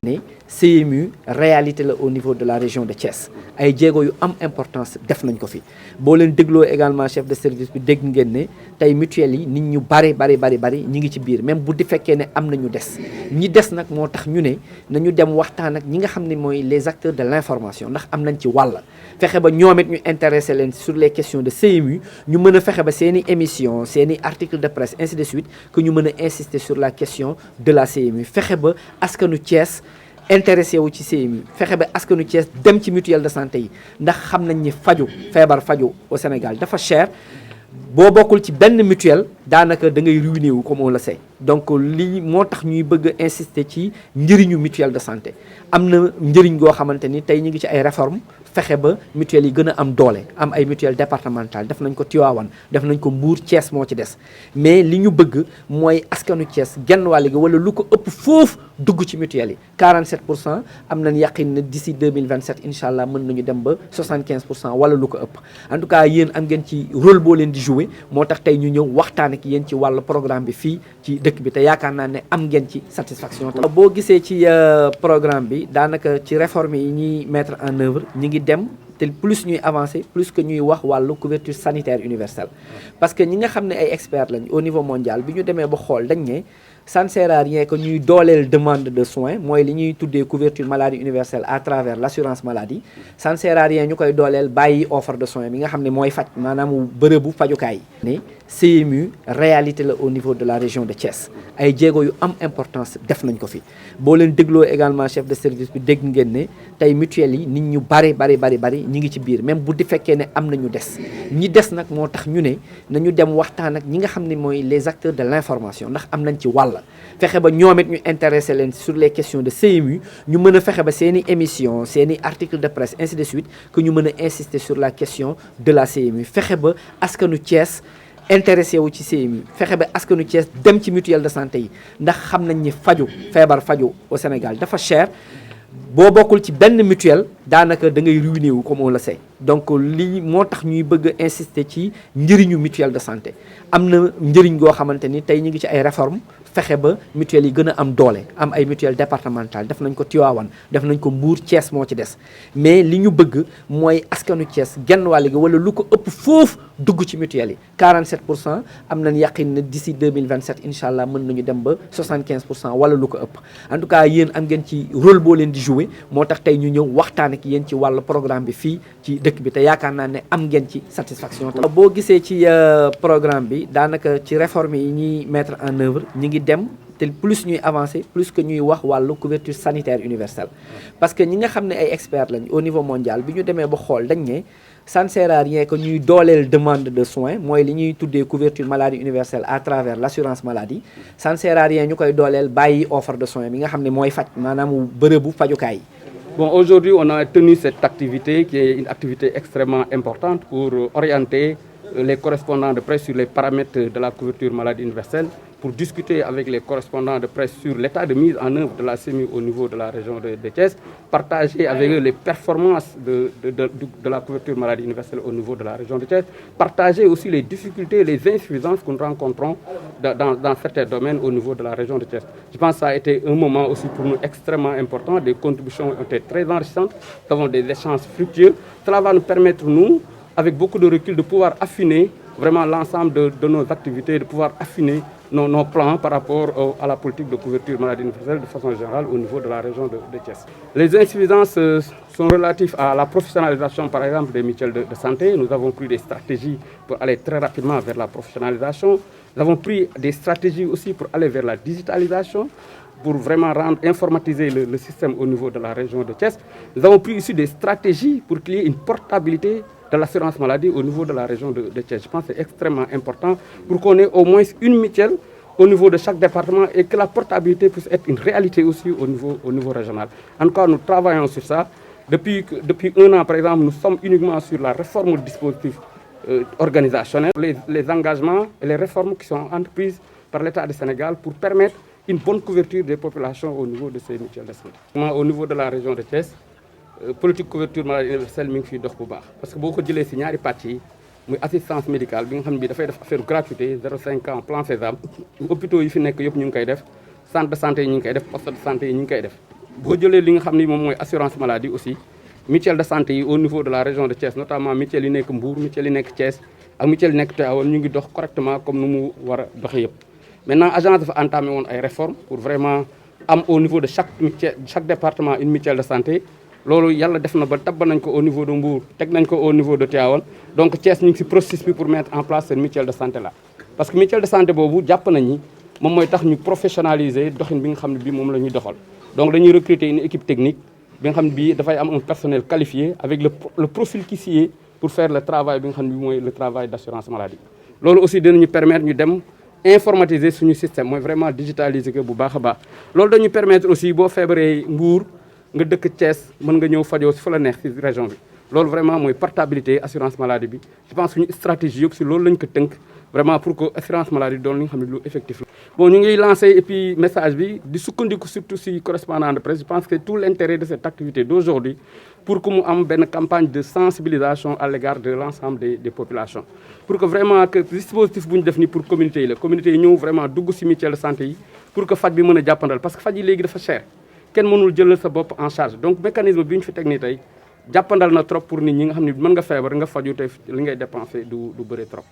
ne CMU réalité la au niveau de la région de Thiès ay jéego yu am importance def nañ ko fi boo leen dégloo également chef de service bi dégg ngeen ne tey mutuelle yi nit ñu bari ñi ngi ci biir même bu di fekkee ne am na ñu des ñi des nag moo tax ñu ne nañu dem waxtaan ak ñi nga xam ne mooy les acteurs de l'information ndax am nañ ci wàll fexe ba ñoom it ñu intéressé leen sur les questions de CMU ñu mën a fexe ba seeni émission seeni article de presse ainsi de suite que ñu mën a insister sur la question de la CMU fexe ba askanu Thiès intéressé wu ci CMU fexe ba askanu Thiès dem ci mutuelle de santé yi ndax xam nañ ni feebar faju au Sénégal dafa cher boo bokkul ci benn mutuelle daanaka da ngay ruiné wu comme on le sait donc lii moo tax ñuy bëgg a insister ci njëriñu mutuelle de santé am na njëriñ goo xamante ni tey ñu ngi ci ay réformes fexe ba mutuelle yi gën a am doole am ay mutuelle départementale def nañ ko Tivaouane def nañ ko Mbour Thiès moo ci des mais li ñu bëgg mooy askanu Thiès genn wàll gi wala lu ko ëpp foofu dugg ci mutuelle yi 47% am nañ yaqin ne d'ici 2027 incha allah mën nañu dem ba 75% wala lu ko ëpp en tout cas yéen am ngeen ci rôle boo leen di jouer moo tax tey ñu ñëw waxtaan ak yéen ci wàllu programme bi fii ci dëkk bi te yaakaar naa ne am ngeen ci satisfaction. boo gisee ci programme bi daanaka ci réforme yi ñuy mettre en œuvre ñi ngi dem te plus ñuy avancer plus que ñuy wax wàllu couverture sanitaire universelle parce que ñi nga xam ne ay experts lañ au niveau mondial bi ñu demee ba xool dañ ne ça ne sert à rien que ñuy dooleel demande de soins mooy li ñuy tuddee couverture maladie universelle à travers l'assurance maladie ça ne sert à rien ñu koy dooleel bàyyi offre de soins bi nga xam ne mooy faj maanaam bërëbu fajukaay yi. CMU réalité la au niveau de la région de Thiès ay jéego yu am importance def nañ ko fi boo leen dégloo également chef de service bi dégg ngeen ne tey mutuelle yi nit ñu bari ñi ngi ci biir même bu di fekkee ne am na ñu des ñi des nag moo tax ñu ne nañu dem waxtaan ak ñi nga xam ne mooy les acteurs de l'information ndax am nañ ci wàll fexe ba ñoom it ñu intéressé leen sur les questions de CMU ñu mën a fexe ba seeni émission seeni article de presse ainsi de suite que ñu mën a insister sur la question de la CMU fexe ba askanu Thiès intéressé wu ci CMU fexe ba askanu Thiès dem ci mutuelle de santé yi ndax xam nañ ni feebar faju au Sénégal dafa cher boo bokkul ci benn mutuelle daanaka da ngay ruiné wu comme on le sait donc lii moo tax ñuy bëgg a insister ci njëriñu mutuelle de santé am na njëriñ goo xamante ni tey ñu ngi ci ay réformes fexe ba mutuelle yi gën a am doole am ay mutuelle départementale def nañ ko Tivaouane def nañ ko Mbour Thiès moo ci des mais li ñu bëgg mooy askanu Thiès genn wàll gi wala lu ko ëpp foofu dugg ci mutuelle yi 47% am nañ yaqin ne d'ici 2027 incha allah mën nañu dem ba 75% wala lu ko ëpp en tout cas yéen am ngeen ci rôle boo leen di jouer moo tax tey ñu ñëw waxtaan ak yéen ci wàllu programme bi fii ci dëkk bi te yaakaar naa ne am ngeen ci satisfaction. boo gisee ci programme bi daanaka ci réforme yi ñuy mettre en œuvre ñi ngi dem te plus ñuy avancer plus que ñuy wax wàllu couverture sanitaire universelle parce que ñi nga xam ne ay experts lañ au niveau mondial bi ñu demee ba xool dañ ne ça ne sert à rien que ñuy dooleel demande de soins mooy li ñuy tuddee couverture maladie universelle à travers l'assurance maladie ça ne sert à rien ñu koy dooleel bàyyi offre de soins bi nga xam ne mooy faj maanaam bërëbu fajukaay yi. Bon, aujourd'hui, on a tenu cette activité qui est une activité extrêmement importante pour orienter les correspondants de presse sur les paramètres de la couverture maladie universelle, pour discuter avec les correspondants de presse sur l'état de mise en œuvre de la CMU au niveau de la région de Thiès, partager avec eux les performances de la couverture maladie universelle au niveau de la région de Thiès, partager aussi les difficultés, les insuffisances que nous rencontrons dans certains domaines au niveau de la région de Thiès. Je pense que ça a été un moment aussi pour nous extrêmement important, des contributions ont été très enrichissantes, nous avons des échanges fructueux. Cela va nous permettre, nous, avec beaucoup de recul, de pouvoir affiner vraiment l'ensemble de nos activités, de pouvoir affiner nos plans par rapport à la politique de couverture maladie universelle de façon générale au niveau de la région de Thiès. Les insuffisances sont relatives à la professionnalisation, par exemple, des mutuelles de santé. Nous avons pris des stratégies pour aller très rapidement vers la professionnalisation. Nous avons pris des stratégies aussi pour aller vers la digitalisation, pour vraiment informatiser le système au niveau de la région de Thiès. Nous avons pris aussi des stratégies pour qu'il y ait une portabilité de l'assurance maladie au niveau de la région de Thiès. Je pense que c'est extrêmement important pour qu'on ait au moins une mutuelle au niveau de chaque département et que la portabilité puisse être une réalité aussi au niveau régional. En tout cas, nous travaillons sur ça. Depuis 1 an, par exemple, nous sommes uniquement sur la réforme du dispositif organisationnel, les engagements et les réformes qui sont entreprises par l'État du Sénégal pour permettre une bonne couverture des populations au niveau de ces mutuelles de santé. Au niveau de la région de Thiès, politique couverture maladie universelle mi ngi fiy dox bu baax parce que boo ko jëlee si ñaari pàcc yi muy assistance médicale bi nga xam ne bii dafay def affaire gratuité 0,5 ans plan Sésame hôpitaux yi fi nekk yëpp ñu ngi koy def centre de santé yi ñu ngi koy def poste de santé yi ñu ngi koy def boo jëlee li nga xam ni moom mooy assurance maladie aussi mutuelle de santé yi au niveau de la région de Thiès notamment mutuelle yi nekk Mbour mutuelle yi nekk Thiès ak mutuelle yi nekk Tivaouane ñu ngi dox correctement comme nu mu war a doxee yëpp. maintenant agence dafa entamé woon ay réformes pour vraiment am au niveau de chaque département une mutuelle de santé loolu yàlla def na ba tabb nañ ko au niveau de Mbour teg nañ ko au niveau de Tivaouane donc Thiès ñu ngi si processus bi pour mettre en place cette mutuelle de santé là. parce que mutuelle de santé boobu jàpp nañ ni moom mooy tax ñu professionnaliser doxin bi nga xam ne bii moom la ñuy doxal donc dañuy recruter une équipe technique bi nga xam ne bii dafay am un personnel qualifié avec le profil qui s'y est pour faire le travail bi nga xam ne bii mooy le travail d' assurance maladie. loolu aussi dinañu permettre ñu dem informatiser suñu système mooy vraiment digitaliser ko bu baax a baax loolu dañu permettre aussi boo feebaree Mbour nga dëkk Thiès mën nga ñëw fajoo si fa la neex si région bi loolu vraiment mooy portabilité assurance maladie bi je pense suñu stratégie yëpp si loolu lañ ko tënk vraiment pour que assurance maladie doon li nga xam ne lu effectif la. bon ñu ngi lancé et puis message bi di sukkandiku surtout si correspondant de presse je pense que tout l'intérêt de cette activité d'aujourd'hui pour que mu am benn campagne de sensibilisation à l'égard de l'ensemble des populations pour que vraiment que dispositif bu ñu def ni pour communauté yi la communauté yi ñëw vraiment dugg si mutuelle de santé yi pour que faj bi mën a jàppandal parce que faj yi léegi dafa cher kenn mënul jëlal sa bopp en charge donc mécanisme bi ñu fi teg nii tey jàppandal na trop pour nit ñi nga xam ne mën nga feebar nga faju te li ngay dépensé du bëri trop